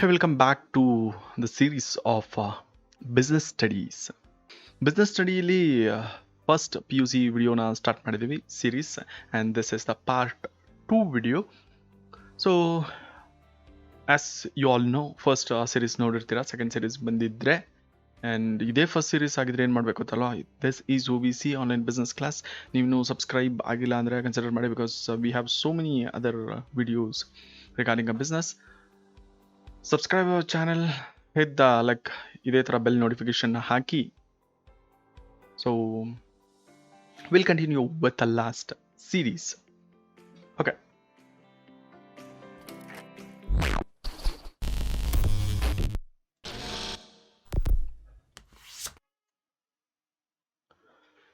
Hey, welcome back to the series of business studies. Business study first PUC video na start ಮಾಡಿದೀವಿ series and this is the part 2 video. So as you all know, first series ನೋಡಿರ್ತೀರಾ, second series ಬಂದಿದ್ರೆ and ಇದೇ first series ಆಗಿದ್ರೆ ಏನು ಮಾಡಬೇಕು ಅಂತಲ್ಲ, this is OBC online business class. ನೀವು subscribe ಆಗಿಲ್ಲ ಅಂದರೆ ಕನ್ಸಿಡರ್ ಮಾಡಿ, because we have so many other videos regarding a business. Subscribe our channel, hit the ಇದೇ ಥರ ಬೆಲ್ ನೋಟಿಫಿಕೇಶನ್ ಹಾಕಿ. So will continue with the last series. Okay,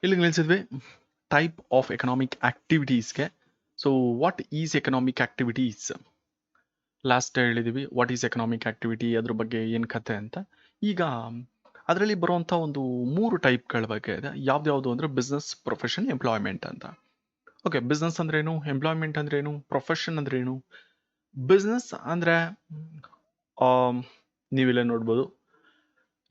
ಇಲ್ಲಿಗೆ ನಿಲ್ಲಿಸಿದ್ವಿ type of economic ಆಕ್ಟಿವಿಟೀಸ್ಗೆ. So what is economic activities? Last ಹೇಳಿದೀವಿ what is economic activity, ಅದ್ರ ಬಗ್ಗೆ ಏನು ಕತೆ ಅಂತ. ಈಗ ಅದರಲ್ಲಿ ಬರುವಂಥ ಒಂದು 3 ಟೈಪ್ಗಳ ಬಗ್ಗೆ ಇದೆ. ಯಾವ್ದ್ಯಾವುದು ಅಂದರೆ ಬಿಸ್ನೆಸ್, ಪ್ರೊಫೆಷನ್, ಎಂಪ್ಲಾಯ್ಮೆಂಟ್ ಅಂತ. ಓಕೆ, ಬಿಸ್ನೆಸ್ ಅಂದ್ರೇನು, ಎಂಪ್ಲಾಯ್ಮೆಂಟ್ ಅಂದ್ರೇನು, ಪ್ರೊಫೆಷನ್ ಅಂದ್ರೇನು? ಬಿಸ್ನೆಸ್ ಅಂದರೆ ನೀವಿಲ್ಲೇ ನೋಡ್ಬೋದು,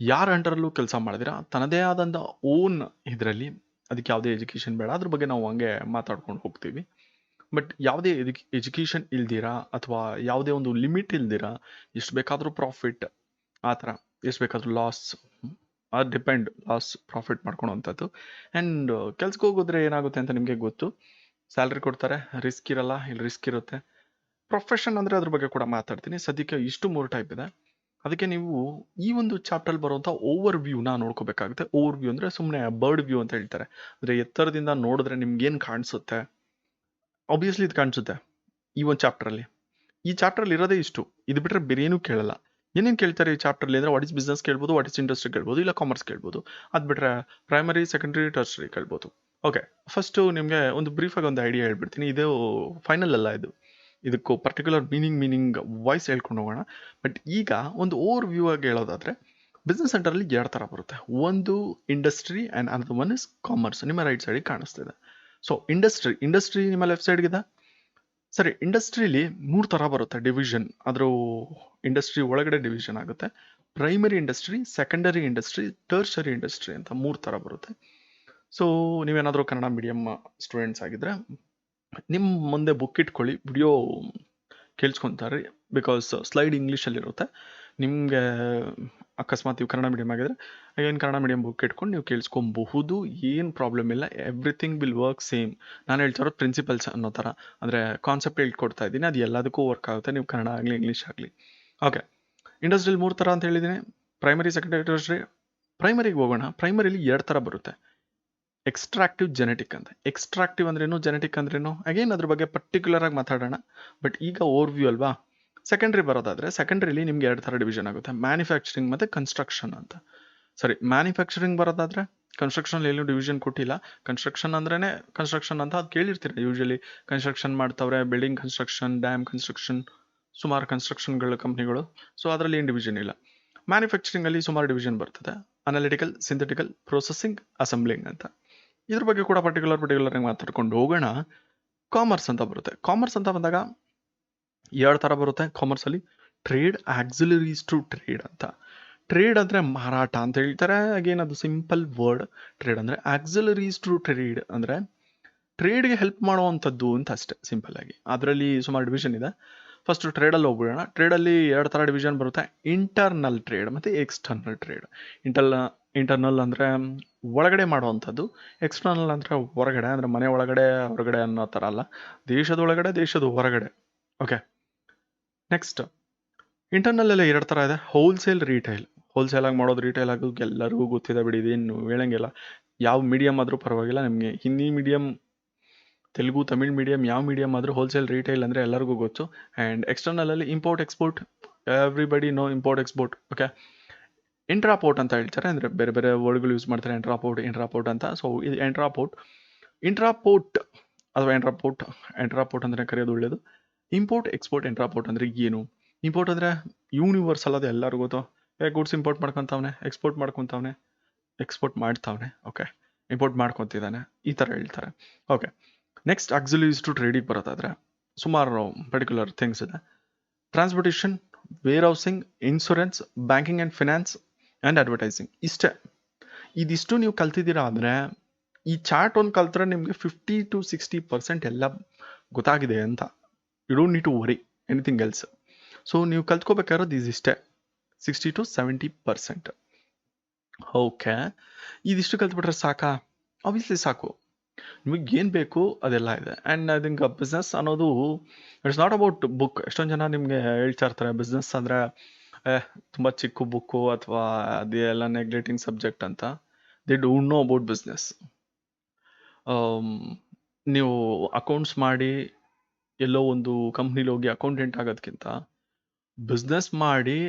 ಯಾರ ಅಂಡರಲ್ಲೂ ಕೆಲಸ ಮಾಡಿದಿರಾ, ತನ್ನದೇ ಆದಂಥ ಓನ್ ಇದರಲ್ಲಿ, ಅದಕ್ಕೆ ಯಾವುದೇ ಎಜುಕೇಷನ್ ಬೇಡ, ಅದ್ರ ಬಗ್ಗೆ ನಾವು ಹಂಗೆ ಮಾತಾಡ್ಕೊಂಡು ಹೋಗ್ತೀವಿ. ಬಟ್ ಯಾವುದೇ ಎಜುಕೇಷನ್ ಇಲ್ದಿರಾ ಅಥವಾ ಯಾವುದೇ ಒಂದು ಲಿಮಿಟ್ ಇಲ್ದಿರಾ ಎಷ್ಟು ಬೇಕಾದರೂ ಪ್ರಾಫಿಟ್, ಆ ಥರ ಎಷ್ಟು ಬೇಕಾದರೂ ಲಾಸ್, ಅದು ಡಿಪೆಂಡ್, ಲಾಸ್ ಪ್ರಾಫಿಟ್ ಮಾಡ್ಕೊಳೋವಂಥದ್ದು. ಆ್ಯಂಡ್ ಕೆಲ್ಸಕ್ಕೆ ಹೋಗಿದ್ರೆ ಏನಾಗುತ್ತೆ ಅಂತ ನಿಮಗೆ ಗೊತ್ತು, ಸ್ಯಾಲ್ರಿ ಕೊಡ್ತಾರೆ, ರಿಸ್ಕ್ ಇರಲ್ಲ, ಇಲ್ಲಿ ರಿಸ್ಕ್ ಇರುತ್ತೆ. ಪ್ರೊಫೆಷನ್ ಅಂದರೆ ಅದ್ರ ಬಗ್ಗೆ ಕೂಡ ಮಾತಾಡ್ತೀನಿ. ಸದ್ಯಕ್ಕೆ ಇಷ್ಟು 3 ಟೈಪ್ ಇದೆ. ಅದಕ್ಕೆ ನೀವು ಈ ಒಂದು ಚಾಪ್ಟರ್ ಬರುವಂಥ ಓವರ್ ವ್ಯೂನ ನೋಡ್ಕೋಬೇಕಾಗುತ್ತೆ. ಓವರ್ ವ್ಯೂ ಅಂದರೆ ಸುಮ್ಮನೆ ಬರ್ಡ್ ವ್ಯೂ ಅಂತ ಹೇಳ್ತಾರೆ, ಅಂದರೆ ಎತ್ತರದಿಂದ ನೋಡಿದ್ರೆ ನಿಮ್ಗೇನು ಕಾಣಿಸುತ್ತೆ, ಆಬ್ವಿಯಸ್ಲಿ ಇದು ಕಾಣಿಸುತ್ತೆ ಈ ಒಂದು ಚಾಪ್ಟ್ರಲ್ಲಿ. ಈ ಚಾಪ್ಟ್ರಲ್ಲಿ ಇರೋದೇ ಇಷ್ಟು, ಇದು ಬಿಟ್ಟರೆ ಬೇರೆ ಏನೂ ಕೇಳಲ್ಲ. ಏನೇನು ಕೇಳ್ತಾರೆ ಈ ಚಾಪ್ಟ್ರಲ್ಲಿ ಅಂದರೆ, ವಾಟ್ ಇಸ್ ಬಿಸ್ನೆಸ್ ಕೇಳ್ಬೋದು, ವಾಟ್ ಇಸ್ ಇಂಡಸ್ಟ್ರಿ ಕೇಳ್ಬೋದು, ಇಲ್ಲ ಕಾಮರ್ಸ್ ಕೇಳ್ಬೋದು. ಅದು ಬಿಟ್ಟರೆ ಪ್ರೈಮರಿ, ಸೆಕೆಂಡರಿ, ಟರ್ಸರಿ ಕೇಳ್ಬೋದು. ಓಕೆ, ಫಸ್ಟು ನಿಮಗೆ ಒಂದು ಬ್ರೀಫಾಗಿ ಒಂದು ಐಡಿಯಾ ಹೇಳ್ಬಿಡ್ತೀನಿ. ಇದು ಫೈನಲ್ ಅಲ್ಲ, ಇದಕ್ಕೂ ಪರ್ಟಿಕ್ಯುಲರ್ ಮೀನಿಂಗ್ ವಾಯ್ಸ್ ಹೇಳ್ಕೊಂಡು ಹೋಗೋಣ. ಬಟ್ ಈಗ ಒಂದು ಓವರ್ ವ್ಯೂ ಆಗಿ ಹೇಳೋದಾದರೆ, ಬಿಸ್ನೆಸ್ ಸೆಂಟರಲ್ಲಿ 2 ಥರ ಬರುತ್ತೆ. ಒಂದು industry and another one is commerce. ನಿಮ್ಮ ರೈಟ್ ಸೈಡಿಗೆ ಕಾಣಿಸ್ತಿದೆ. ಸೊ ಇಂಡಸ್ಟ್ರಿ ನಿಮ್ಮ ಲೆಫ್ಟ್ ಸೈಡ್ಗಿದೆ. ಸರಿ, ಇಂಡಸ್ಟ್ರಿಲಿ 3 ಥರ ಬರುತ್ತೆ ಡಿವಿಷನ್. ಅದ್ರ ಇಂಡಸ್ಟ್ರಿ ಒಳಗಡೆ ಡಿವಿಷನ್ ಆಗುತ್ತೆ. Primary industry, secondary industry, tertiary industry ಅಂತ 3 ಥರ ಬರುತ್ತೆ. ಸೊ ನೀವೇನಾದರೂ ಕನ್ನಡ ಮೀಡಿಯಮ್ ಸ್ಟೂಡೆಂಟ್ಸ್ ಆಗಿದ್ರೆ ನಿಮ್ಮ ಮುಂದೆ ಬುಕ್ ಇಟ್ಕೊಳ್ಳಿ, ವಿಡಿಯೋ ಕೇಳಿಸ್ಕೊತಾರೆ, ಬಿಕಾಸ್ ಸ್ಲೈಡ್ ಇಂಗ್ಲೀಷಲ್ಲಿರುತ್ತೆ. ನಿಮಗೆ ಅಕಸ್ಮಾತ್ ನೀವು ಕನ್ನಡ ಮೀಡಿಯಮ್ ಆಗಿದ್ರೆ ಏನು ಕನ್ನಡ ಮೀಡಿಯಮ್ ಬುಕ್ ಇಟ್ಕೊಂಡು ನೀವು ಕೇಳಿಸ್ಕೊಬಹುದು, ಏನು ಪ್ರಾಬ್ಲಮ್ ಇಲ್ಲ. Everything will work same. ನಾನು ಹೇಳ್ತಾ ಇರೋದು ಪ್ರಿನ್ಸಿಪಲ್ಸ್ ಅನ್ನೋ ಥರ, ಅಂದರೆ ಕಾನ್ಸೆಪ್ಟ್ ಹೇಳ್ಕೊಡ್ತಾ ಇದ್ದೀನಿ, ಅದು ಎಲ್ಲದಕ್ಕೂ ವರ್ಕ್ ಆಗುತ್ತೆ, ನೀವು ಕನ್ನಡ ಆಗಲಿ ಇಂಗ್ಲೀಷ್ ಆಗಲಿ. ಓಕೆ, ಇಂಡಸ್ಟ್ರಿಯಲ್ಲಿ 3 ಥರ ಅಂತ ಹೇಳಿದ್ದೀನಿ, ಪ್ರೈಮರಿ, ಸೆಕೆಂಡರಿ, ಟರ್ಷರಿ. ಪ್ರೈಮರಿಗೆ ಹೋಗೋಣ. ಪ್ರೈಮರಿಲಿ 2 ಥರ ಬರುತ್ತೆ, ಎಕ್ಸ್ಟ್ರಾಕ್ಟಿವ್, ಜೆನೆಟಿಕ್ ಅಂತ. ಎಕ್ಸ್ಟ್ರಾಕ್ಟಿವ್ ಅಂದ್ರೇನು, ಜೆನೆಟಿಕ್ ಅಂದ್ರೇನು, ಅಗೇನ್ ಅದ್ರ ಬಗ್ಗೆ ಪರ್ಟಿಕ್ಯುಲರ್ ಆಗಿ ಮಾತಾಡೋಣ. ಬಟ್ ಈಗ ಓವರ್ ವ್ಯೂ ಅಲ್ವಾ. ಸೆಕೆಂಡ್ರಿ ಬರೋದಾದ್ರೆ, ಸೆಕೆಂಡ್ರಿಲಿ ನಿಮ್ಗೆ 2 ಥರ ಡಿವಿಷನ್ ಆಗುತ್ತೆ, ಮ್ಯಾನುಫ್ಯಾಕ್ಚರಿಂಗ್ ಮತ್ತು ಕನ್ಸ್ಟ್ರಕ್ಷನ್ ಅಂತ. ಸರಿ, ಮ್ಯಾನುಫ್ಯಾಕ್ಚರಿಂಗ್ ಬರೋದಾದ್ರೆ, ಕನ್ಸ್ಟ್ರಕ್ಷನ್ ಎಲ್ಲೂ ಡಿವಿಷನ್ ಕೊಟ್ಟಿಲ್ಲ. ಕನ್ಸ್ಟ್ರಕ್ಷನ್ ಅಂದ್ರೇ ಕನ್ಸ್ಟ್ರಕ್ಷನ್ ಅಂತ ಅದು ಕೇಳಿರ್ತೀರ ಯೂಶಲಿ. ಕನ್ಸ್ಟ್ರಕ್ಷನ್ ಮಾಡ್ತವ್ರೆ, ಬಿಲ್ಡಿಂಗ್ ಕನ್ಸ್ಟ್ರಕ್ಷನ್, ಡ್ಯಾಮ್ ಕನ್ಸ್ಟ್ರಕ್ಷನ್, ಸುಮಾರು ಕನ್ಸ್ಟ್ರಕ್ಷನ್ಗಳ ಕಂಪ್ನಿಗಳು. ಸೊ ಅದರಲ್ಲಿ ಏನು ಡಿವಿಷನ್ ಇಲ್ಲ. ಮ್ಯಾನುಫ್ಯಾಕ್ಚರಿಂಗಲ್ಲಿ ಸುಮಾರು ಡಿವಿಷನ್ ಬರ್ತದೆ, ಅನಾಲಿಟಿಕಲ್, ಸಿಂಥೆಟಿಕಲ್, ಪ್ರೊಸೆಸಿಂಗ್, ಅಸೆಂಬ್ಲಿಂಗ್ ಅಂತ. ಇದ್ರ ಬಗ್ಗೆ ಕೂಡ ಪರ್ಟಿಕ್ಯುಲರ್ ಆಗಿ ಮಾತಾಡ್ಕೊಂಡು ಹೋಗೋಣ. ಕಾಮರ್ಸ್ ಅಂತ ಬರುತ್ತೆ. ಕಾಮರ್ಸ್ ಅಂತ ಬಂದಾಗ 2 ಥರ ಬರುತ್ತೆ ಕಾಮರ್ಸಲ್ಲಿ. ಟ್ರೇಡ್, ಆಕ್ಸಿಲರೀಸ್ ಟು ಟ್ರೇಡ್ ಅಂತ. ಟ್ರೇಡ್ ಅಂದರೆ ಮಾರಾಟ ಅಂತ ಹೇಳ್ತಾರೆ, ಅಗೇನ್ ಅದು ಸಿಂಪಲ್ ವರ್ಡ್. ಟ್ರೇಡ್ ಅಂದರೆ ಆಕ್ಸಿಲರೀಸ್ ಟು ಟ್ರೇಡ್ ಅಂದರೆ ಟ್ರೇಡ್ಗೆ ಹೆಲ್ಪ್ ಮಾಡುವಂಥದ್ದು ಅಂತ ಅಷ್ಟೇ, ಸಿಂಪಲ್ ಆಗಿ. ಅದರಲ್ಲಿ ಸುಮಾರು ಡಿವಿಷನ್ ಇದೆ. ಫಸ್ಟ್ ಟ್ರೇಡಲ್ಲಿ ಹೋಗ್ಬಿಡೋಣ. ಟ್ರೇಡಲ್ಲಿ 2 ಥರ ಡಿವಿಷನ್ ಬರುತ್ತೆ, ಇಂಟರ್ನಲ್ ಟ್ರೇಡ್ ಮತ್ತು ಎಕ್ಸ್ಟರ್ನಲ್ ಟ್ರೇಡ್. ಇಂಟರ್ನಲ್ ಅಂದರೆ ಒಳಗಡೆ ಮಾಡುವಂಥದ್ದು, ಎಕ್ಸ್ಟರ್ನಲ್ ಅಂದರೆ ಹೊರಗಡೆ, ಅಂದರೆ ಮನೆ ಒಳಗಡೆ ಹೊರಗಡೆ ಅನ್ನೋ ಥರ ಅಲ್ಲ, ದೇಶದ ಒಳಗಡೆ ದೇಶದ ಹೊರಗಡೆ. ಓಕೆ, ನೆಕ್ಸ್ಟ್ ಇಂಟರ್ನಲ್ 2 ಥರ ಇದೆ, ಹೋಲ್ಸೇಲ್, ರಿಟೈಲ್. ಹೋಲ್ಸೇಲ್ ಆಗಿ ಮಾಡೋದು, ರಿಟೈಲ್ ಆಗೋದು ಎಲ್ಲರಿಗೂ ಗೊತ್ತಿದೆ ಬಿಡಿ, ಇದೇನು ಹೇಳಂಗಿಲ್ಲ. ಯಾವ ಮೀಡಿಯಮ್ ಆದರೂ ಪರವಾಗಿಲ್ಲ, ನಿಮಗೆ ಹಿಂದಿ ಮೀಡಿಯಮ್, ತೆಲುಗು, ತಮಿಳ್ ಮೀಡಿಯಮ್, ಯಾವ ಮೀಡಿಯಮ್ ಆದರೂ ಹೋಲ್ಸೇಲ್, ರಿಟೈಲ್ ಅಂದರೆ ಎಲ್ಲರಿಗೂ ಗೊತ್ತು. ಆ್ಯಂಡ್ ಎಕ್ಸ್ಟರ್ನಲಲ್ಲಿ import, export, everybody know import, export. Okay, entrepot ಅಂತ ಹೇಳ್ತಾರೆ, ಅಂದರೆ ಬೇರೆ ಬೇರೆ ವರ್ಡ್ಗಳು ಯೂಸ್ ಮಾಡ್ತಾರೆ, ಇಂಟ್ರಾಪೋರ್ಟ್ ಅಂತ. ಸೊ ಇದು ಇಂಟ್ರಾಪೋರ್ಟ್ ಅಥವಾ ಎಂಟ್ರಾಪೋರ್ಟ್ ಅಂದರೆ ಕರೆಯೋದು ಒಳ್ಳೆಯದು. ಇಂಪೋರ್ಟ್, ಎಕ್ಸ್ಪೋರ್ಟ್, ಇಂಟ್ರಾಪೋರ್ಟ್ ಅಂದರೆ ಏನು? ಇಂಪೋರ್ಟ್ ಅಂದರೆ ಯೂನಿವರ್ಸಲ್, ಅದು ಎಲ್ಲರಿಗೂ ಗೊತ್ತು. ಗೂಡ್ಸ್ ಇಂಪೋರ್ಟ್ ಮಾಡ್ಕೊತಾವನೆ, ಎಕ್ಸ್ಪೋರ್ಟ್ ಮಾಡ್ಕೊತಾವನೆ, ಎಕ್ಸ್ಪೋರ್ಟ್ ಮಾಡ್ತಾವನೆ, ಓಕೆ, ಇಂಪೋರ್ಟ್ ಮಾಡ್ಕೊತಿದ್ದಾನೆ, ಈ ಥರ ಹೇಳ್ತಾರೆ. ಓಕೆ, ನೆಕ್ಸ್ಟ್ ಆಕ್ಸಿಲರೀಸ್ ಟು ಟ್ರೇಡಿಗೆ ಬರೋದಾದರೆ ಸುಮಾರು ಪರ್ಟಿಕ್ಯುಲರ್ ಥಿಂಗ್ಸ್ ಇದೆ. Transportation, warehousing, insurance, banking and finance and advertising. ಇಷ್ಟೇ. ಇದಿಷ್ಟು ನೀವು ಕಲ್ತಿದ್ದೀರಾ ಅಂದರೆ ಈ ಚಾರ್ಟ್ ಒಂದು ಕಲ್ತ್ರೆ ನಿಮಗೆ 50-60% ಎಲ್ಲ ಗೊತ್ತಾಗಿದೆ ಅಂತ. You don't need to worry anything else. So ನೀವು ಕಲ್ತ್ಕೋಬೇಕಾಗಿರೋದು ಇದಿಷ್ಟೇ, 60-70%. ಓಕೆ, ಇದಿಷ್ಟು ಕಲ್ತ್ಬಿಟ್ರೆ ಸಾಕಾ? ಆಬ್ವಿಯಸ್ಲಿ ಸಾಕು. ನಿಮಗೆ ಏನು ಬೇಕು ಅದೆಲ್ಲ ಇದೆ. ಆ್ಯಂಡ್ ಐ ಥಿಂಕ್ ಬಿಸ್ನೆಸ್ ಅನ್ನೋದು ಇಟ್ಸ್ ನಾಟ್ ಅಬೌಟ್ ಬುಕ್. ಎಷ್ಟೊಂದು ಜನ ನಿಮಗೆ ಹೇಳ್ತಾ ಇರ್ತಾರೆ ಬಿಸ್ನೆಸ್ ಅಂದರೆ ತುಂಬ ಚಿಕ್ಕ ಬುಕ್ಕು ಅಥವಾ ಅದೆಲ್ಲ ನೆಗ್ಲೆಕ್ಟಿಂಗ್ ಸಬ್ಜೆಕ್ಟ್ ಅಂತ. They don't know about business. ನೀವು ಅಕೌಂಟ್ಸ್ ಮಾಡಿ ಎಲ್ಲೋ ಒಂದು ಕಂಪ್ನಿಲಿ ಹೋಗಿ ಅಕೌಂಟೆಂಟ್ ಆಗೋದಕ್ಕಿಂತ ಬಿಸ್ನೆಸ್ ಮಾಡಿ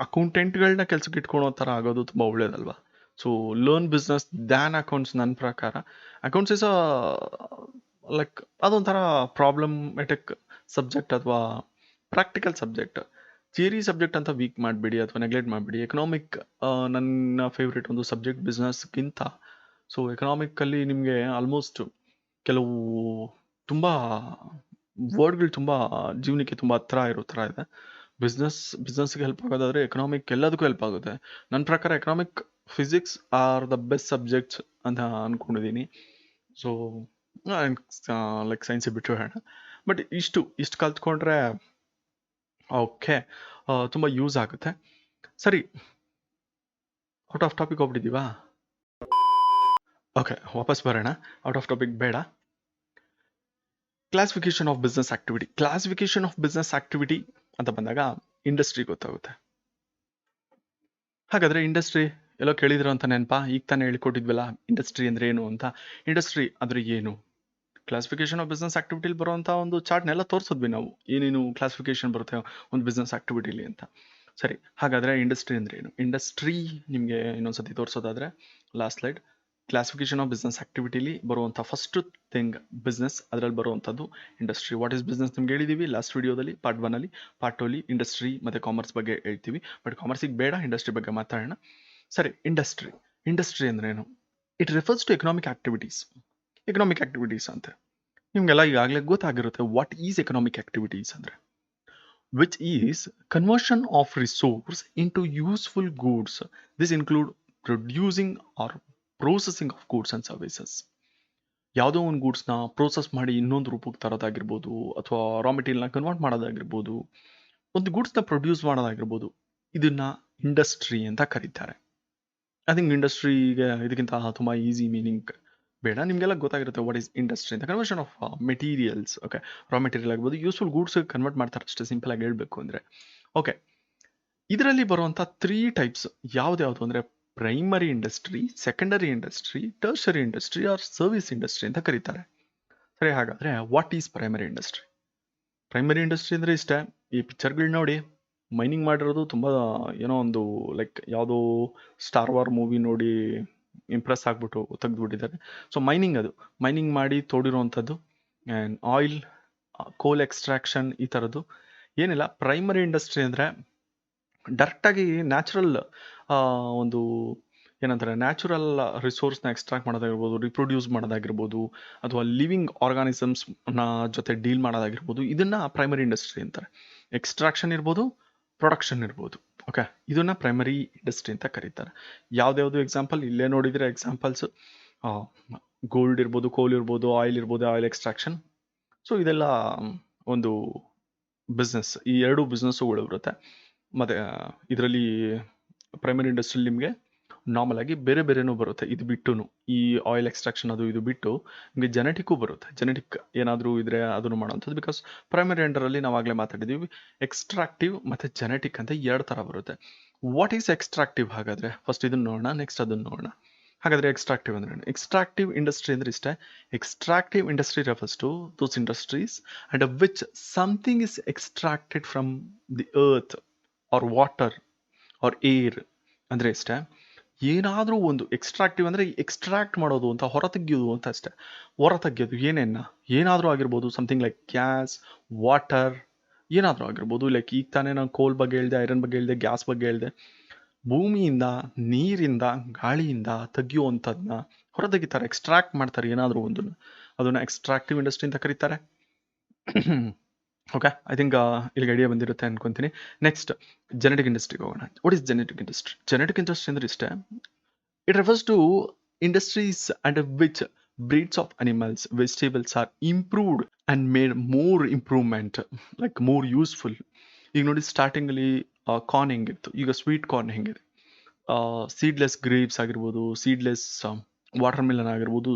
ಅಕೌಂಟೆಂಟ್ಗಳನ್ನ ಕೆಲ್ಸಕ್ಕೆ ಇಟ್ಕೊಳೋ ಥರ ಆಗೋದು ತುಂಬ ಒಳ್ಳೇದಲ್ವಾ? So learn business than accounts. ನನ್ನ ಪ್ರಕಾರ ಅಕೌಂಟ್ಸ್ ಇಸ್ ಲೈಕ್ ಅದೊಂಥರ ಪ್ರಾಬ್ಲಮೆಟಿಕ್ ಸಬ್ಜೆಕ್ಟ್ ಅಥವಾ ಪ್ರಾಕ್ಟಿಕಲ್ ಸಬ್ಜೆಕ್ಟ್. ಥಿಯರಿ ಸಬ್ಜೆಕ್ಟ್ ಅಂತ ವೀಕ್ ಮಾಡಿಬಿಡಿ ಅಥವಾ ನೆಗ್ಲೆಕ್ಟ್ ಮಾಡಿಬಿಡಿ. ಎಕನಾಮಿಕ್ ನನ್ನ ಫೇವ್ರೇಟ್ ಒಂದು ಸಬ್ಜೆಕ್ಟ್ ಬಿಸ್ನೆಸ್ಗಿಂತ. ಸೊ ಎಕನಾಮಿಕಲ್ಲಿ ನಿಮಗೆ ಆಲ್ಮೋಸ್ಟ್ ಕೆಲವು ತುಂಬ ವರ್ಡ್ಗಳು ತುಂಬ ಜೀವನಕ್ಕೆ ತುಂಬ ಹತ್ರ ಇರೋ ಥರ ಇದೆ. ಬಿಸ್ನೆಸ್ಗೆ ಹೆಲ್ಪ್ ಆಗೋದಾದರೆ ಎಕನಾಮಿಕ್ ಎಲ್ಲದಕ್ಕೂ ಹೆಲ್ಪ್ ಆಗುತ್ತೆ. ನನ್ನ ಪ್ರಕಾರ economic, physics are the best subjects ಅಂತ ಅಂದ್ಕೊಂಡಿದ್ದೀನಿ. ಸೊ ಲೈಕ್ ಸೈನ್ಸಿಗೆ ಬಿಟ್ಟು ಹೇಳೋಣ. ಬಟ್ ಇಷ್ಟು ಕಲ್ತ್ಕೊಂಡ್ರೆ ಓಕೆ, ತುಂಬ ಯೂಸ್ ಆಗುತ್ತೆ. ಸರಿ, ಔಟ್ ಆಫ್ ಟಾಪಿಕ್ ಹೋಗ್ಬಿಟ್ಟಿದ್ದೀವಾ? ಓಕೆ, ವಾಪಸ್ ಬರೋಣ. ಔಟ್ ಆಫ್ ಟಾಪಿಕ್ ಬೇಡ. Classification of business activity. Classification of business activity ಅಂತ ಬಂದಾಗ ಇಂಡಸ್ಟ್ರಿ ಗೊತ್ತಾಗುತ್ತೆ. ಹಾಗಾದರೆ ಇಂಡಸ್ಟ್ರಿ ಎಲ್ಲೋ ಕೇಳಿದ್ರು ಅಂತ ನೆನಪಾ? ಈಗ ತಾನೇ ಹೇಳ್ಕೊಟ್ಟಿದ್ವಲ್ಲ ಇಂಡಸ್ಟ್ರಿ ಅಂದರೆ ಏನು ಅಂತ. ಇಂಡಸ್ಟ್ರಿ ಅಂದರೆ ಏನು? ಕ್ಲಾಸಿಫಿಕೇಶನ್ ಆಫ್ ಬಿಸ್ನೆಸ್ ಆಕ್ಟಿವಿಟಿಲಿ ಬರುವಂಥ ಒಂದು ಚಾರ್ಟ್ನೆಲ್ಲ ತೋರಿಸಿದ್ವಿ ನಾವು, ಏನೇನು ಕ್ಲಾಸಿಫಿಕೇಶನ್ ಬರುತ್ತೆ ಒಂದು ಬಿಸ್ನೆಸ್ ಆಕ್ಟಿವಿಟಿಲಿ ಅಂತ. ಸರಿ, ಹಾಗಾದರೆ ಇಂಡಸ್ಟ್ರಿ ಅಂದರೆ ಏನು? ಇಂಡಸ್ಟ್ರಿ ನಿಮಗೆ ಇನ್ನೊಂದ್ಸತಿ ತೋರಿಸೋದಾದರೆ last slide. Classification of business ಆಕ್ಟಿವಿಟಿಲಿ ಬರುವಂಥ ಫಸ್ಟ್ ಥಿಂಗ್ ಬಿಸ್ನೆಸ್, ಅದರಲ್ಲಿ ಬರುವಂಥದ್ದು ಇಂಡಸ್ಟ್ರಿ. ವಾಟ್ ಈಸ್ ಬಿಸ್ನೆಸ್ ನಿಮ್ಗೆ ಹೇಳಿದ್ದೀವಿ ಲಾಸ್ಟ್ ವಿಡಿಯೋದಲ್ಲಿ, ಪಾರ್ಟ್ 1ಅಲ್ಲಿ. ಪಾರ್ಟ್ 2ಅಲ್ಲಿ ಇಂಡಸ್ಟ್ರಿ ಮತ್ತು ಕಾಮರ್ಸ್ ಬಗ್ಗೆ ಹೇಳ್ತೀವಿ. ಬಟ್ ಕಾಮರ್ಸಿಗೆ ಬೇಡ, ಇಂಡಸ್ಟ್ರಿ ಬಗ್ಗೆ ಮಾತಾಡೋಣ. ಸರಿ, ಇಂಡಸ್ಟ್ರಿ ಅಂದ್ರೇನು? It refers to economic activities ಅಂತ. ನಿಮಗೆಲ್ಲ ಈಗಾಗಲೇ ಗೊತ್ತಾಗಿರುತ್ತೆ ವಾಟ್ ಈಸ್ ಎಕನಾಮಿಕ್ ಆಕ್ಟಿವಿಟೀಸ್ ಅಂದರೆ. Which is conversion of resource into useful goods. This include producing or processing of goods and services. ಯಾವುದೋ ಒಂದು ಗೂಡ್ಸ್ನ ಪ್ರೋಸೆಸ್ ಮಾಡಿ ಇನ್ನೊಂದು ರೂಪಕ್ಕೆ ತರೋದಾಗಿರ್ಬೋದು, ಅಥವಾ ರಾ ಮೆಟೀರಿಯಲ್ನ ಕನ್ವರ್ಟ್ ಮಾಡೋದಾಗಿರ್ಬೋದು, ಒಂದು ಗೂಡ್ಸ್ನ ಪ್ರೊಡ್ಯೂಸ್ ಮಾಡೋದಾಗಿರ್ಬೋದು. ಇದನ್ನ ಇಂಡಸ್ಟ್ರಿ ಅಂತ ಕರೀತಾರೆ. ಐ ಥಿಂಕ್ ಇಂಡಸ್ಟ್ರಿಗೆ ಇದಕ್ಕಿಂತ ತುಂಬ ಈಸಿ ಮೀನಿಂಗ್ ಬೇಡ, ನಿಮಗೆಲ್ಲ ಗೊತ್ತಾಗಿರುತ್ತೆ ವಾಟ್ ಈಸ್ ಇಂಡಸ್ಟ್ರಿ ಅಂತ. Conversion of materials, okay, raw material ಆಗ್ಬೋದು, ಯೂಸ್ಫುಲ್ ಗೂಡ್ಸ್ ಕನ್ವರ್ಟ್ ಮಾಡ್ತಾರೆ ಅಷ್ಟೇ, ಸಿಂಪಲ್ ಆಗಿ ಹೇಳಬೇಕು ಅಂದರೆ. ಓಕೆ, ಇದರಲ್ಲಿ ಬರುವಂಥ 3 ಟೈಪ್ಸ್ ಯಾವ್ದು ಅಂದರೆ primary industry, secondary industry, tertiary industry or service industry ಅಂತ ಕರೀತಾರೆ. ಸರಿ, ಹಾಗಾದರೆ what is primary industry? Primary industry ಅಂದರೆ ಇಷ್ಟೇ, ಈ ಪಿಕ್ಚರ್ಗಳು ನೋಡಿ ಮೈನಿಂಗ್ ಮಾಡಿರೋದು ತುಂಬ ಏನೋ ಒಂದು ಲೈಕ್ ಯಾವುದೋ ಸ್ಟಾರ್ ವಾರ್ ಮೂವಿ ನೋಡಿ ಇಂಪ್ರೆಸ್ ಆಗಿಬಿಟ್ಟು ತೆಗೆದುಬಿಟ್ಟಿದ್ದಾರೆ. ಸೊ ಮೈನಿಂಗ್ ಮಾಡಿ ತೋಡಿರೋವಂಥದ್ದು. ಆ್ಯಂಡ್ ಆಯಿಲ್, ಕೋಲ್ ಎಕ್ಸ್ಟ್ರಾಕ್ಷನ್, ಈ ಥರದ್ದು ಏನಿಲ್ಲ. ಪ್ರೈಮರಿ ಇಂಡಸ್ಟ್ರಿ ಅಂದರೆ ಡೈರೆಕ್ಟಾಗಿ ನ್ಯಾಚುರಲ್ ಒಂದು ಏನಂತಾರೆ ನ್ಯಾಚುರಲ್ ರಿಸೋರ್ಸ್ನ ಎಕ್ಸ್ಟ್ರಾಕ್ಟ್ ಮಾಡೋದಾಗಿರ್ಬೋದು, ರಿಪ್ರೊಡ್ಯೂಸ್ ಮಾಡೋದಾಗಿರ್ಬೋದು, ಅಥವಾ ಲಿವಿಂಗ್ ಆರ್ಗಾನಿಸಮ್ಸ್ನ ಜೊತೆ ಡೀಲ್ ಮಾಡೋದಾಗಿರ್ಬೋದು, ಇದನ್ನು ಪ್ರೈಮರಿ ಇಂಡಸ್ಟ್ರಿ ಅಂತಾರೆ. ಎಕ್ಸ್ಟ್ರಾಕ್ಷನ್ ಇರ್ಬೋದು, ಪ್ರೊಡಕ್ಷನ್ ಇರ್ಬೋದು. ಓಕೆ, ಇದನ್ನು ಪ್ರೈಮರಿ ಇಂಡಸ್ಟ್ರಿ ಅಂತ ಕರೀತಾರೆ. ಯಾವ್ದ್ಯಾವುದು ಎಕ್ಸಾಂಪಲ್ ಇಲ್ಲೇ ನೋಡಿದರೆ ಎಕ್ಸಾಂಪಲ್ಸ್ ಗೋಲ್ಡ್ ಇರ್ಬೋದು, ಕೋಲ್ ಇರ್ಬೋದು, ಆಯಿಲ್ ಇರ್ಬೋದು, ಆಯಿಲ್ ಎಕ್ಸ್ಟ್ರಾಕ್ಷನ್. ಸೊ ಇದೆಲ್ಲ ಒಂದು ಬಿಸ್ನೆಸ್. ಈ 2 ಬಿಸ್ನೆಸ್ಸುಗಳು ಬರುತ್ತೆ. ಮತ್ತು ಇದರಲ್ಲಿ ಪ್ರೈಮರಿ ಇಂಡಸ್ಟ್ರಿಲಿ ನಿಮಗೆ ನಾರ್ಮಲ್ ಆಗಿ ಬೇರೆನೂ ಬರುತ್ತೆ. ಇದು ಬಿಟ್ಟು ಈ ಆಯಿಲ್ ಎಕ್ಸ್ಟ್ರಾಕ್ಷನ್ ಇದು ಬಿಟ್ಟು ನಿಮಗೆ ಜೆನೆಟಿಕ್ಕು ಬರುತ್ತೆ. ಜೆನೆಟಿಕ್ ಏನಾದರೂ ಇದ್ರೆ ಅದನ್ನು ಮಾಡೋವಂಥದ್ದು. ಬಿಕಾಸ್ ಪ್ರೈಮರಿ ಅಂಡರಲ್ಲಿ ನಾವು ಆಗಲೇ ಮಾತಾಡಿದ್ದೀವಿ, ಎಕ್ಸ್ಟ್ರಾಕ್ಟಿವ್ ಮತ್ತು ಜೆನೆಟಿಕ್ ಅಂತ 2 ಥರ ಬರುತ್ತೆ. What is extractive? ಹಾಗಾದರೆ ಫಸ್ಟ್ ಇದನ್ನು ನೋಡೋಣ, ನೆಕ್ಸ್ಟ್ ಅದನ್ನು ನೋಡೋಣ. ಹಾಗಾದರೆ ಎಕ್ಸ್ಟ್ರಾಕ್ಟಿವ್ ಅಂದ್ರೆ ಎಕ್ಸ್ಟ್ರಾಕ್ಟಿವ್ ಇಂಡಸ್ಟ್ರಿ ಅಂದರೆ ಇಷ್ಟೇ. Extractive industry refers to those industries and which something is extracted from the earth or water or air. ಅಂದರೆ ಇಷ್ಟೇ, ಏನಾದರೂ ಒಂದು ಎಕ್ಸ್ಟ್ರಾಕ್ಟಿವ್ ಅಂದರೆ ಎಕ್ಸ್ಟ್ರಾಕ್ಟ್ ಮಾಡೋದು ಅಂತ, ಹೊರತೆಗೆಯೋದು ಅಂತ ಅಷ್ಟೇ. ಹೊರತೆಗೆಯೋದು ಏನಾದರೂ ಆಗಿರ್ಬೋದು, ಸಮಥಿಂಗ್ ಲೈಕ್ ಗ್ಯಾಸ್, ವಾಟರ್, ಏನಾದರೂ ಆಗಿರ್ಬೋದು. ಲೈಕ್ ಈಗ ತಾನೇ ನಾನು ಕೋಲ್ ಬಗ್ಗೆ ಹೇಳಿದೆ, ಐರನ್ ಬಗ್ಗೆ ಹೇಳಿದೆ, ಗ್ಯಾಸ್ ಬಗ್ಗೆ ಹೇಳಿದೆ. ಭೂಮಿಯಿಂದ, ನೀರಿಂದ, ಗಾಳಿಯಿಂದ ತೆಗೆಯುವಂಥದ್ದನ್ನ ಹೊರತೆಗಿತಾರೆ, ಎಕ್ಸ್ಟ್ರಾಕ್ಟ್ ಮಾಡ್ತಾರೆ ಏನಾದರೂ ಒಂದನ್ನು. ಅದನ್ನು ಎಕ್ಸ್ಟ್ರಾಕ್ಟಿವ್ ಇಂಡಸ್ಟ್ರಿ ಅಂತ ಕರೀತಾರೆ. ಓಕೆ, ಐ ಥಿಂಕ್ ಇಲ್ಲಿಗೆ ಐಡಿಯಾ ಬಂದಿರುತ್ತೆ ಅನ್ಕೊಂತೀನಿ. ನೆಕ್ಸ್ಟ್ ಜೆನೆಟಿಕ್ ಇಂಡಸ್ಟ್ರಿಗೆ ಹೋಗೋಣ. What is genetic industry? Genetic industry ಅಂದ್ರೆ ಇಷ್ಟೇ. It refers to industries under which breeds of animals, vegetables are improved and made more improvement, like more useful. ಈಗ ನೋಡಿ ಸ್ಟಾರ್ಟಿಂಗಲ್ಲಿ ಕಾರ್ನ್ ಹೆಂಗಿತ್ತು, ಈಗ ಸ್ವೀಟ್ ಕಾರ್ನ್ ಹೆಂಗಿದೆ, ಸೀಡ್ಲೆಸ್ ಗ್ರೇಪ್ಸ್ ಆಗಿರ್ಬೋದು, ಸೀಡ್ಲೆಸ್ ವಾಟರ್ ಮಿಲನ್ ಆಗಿರ್ಬೋದು,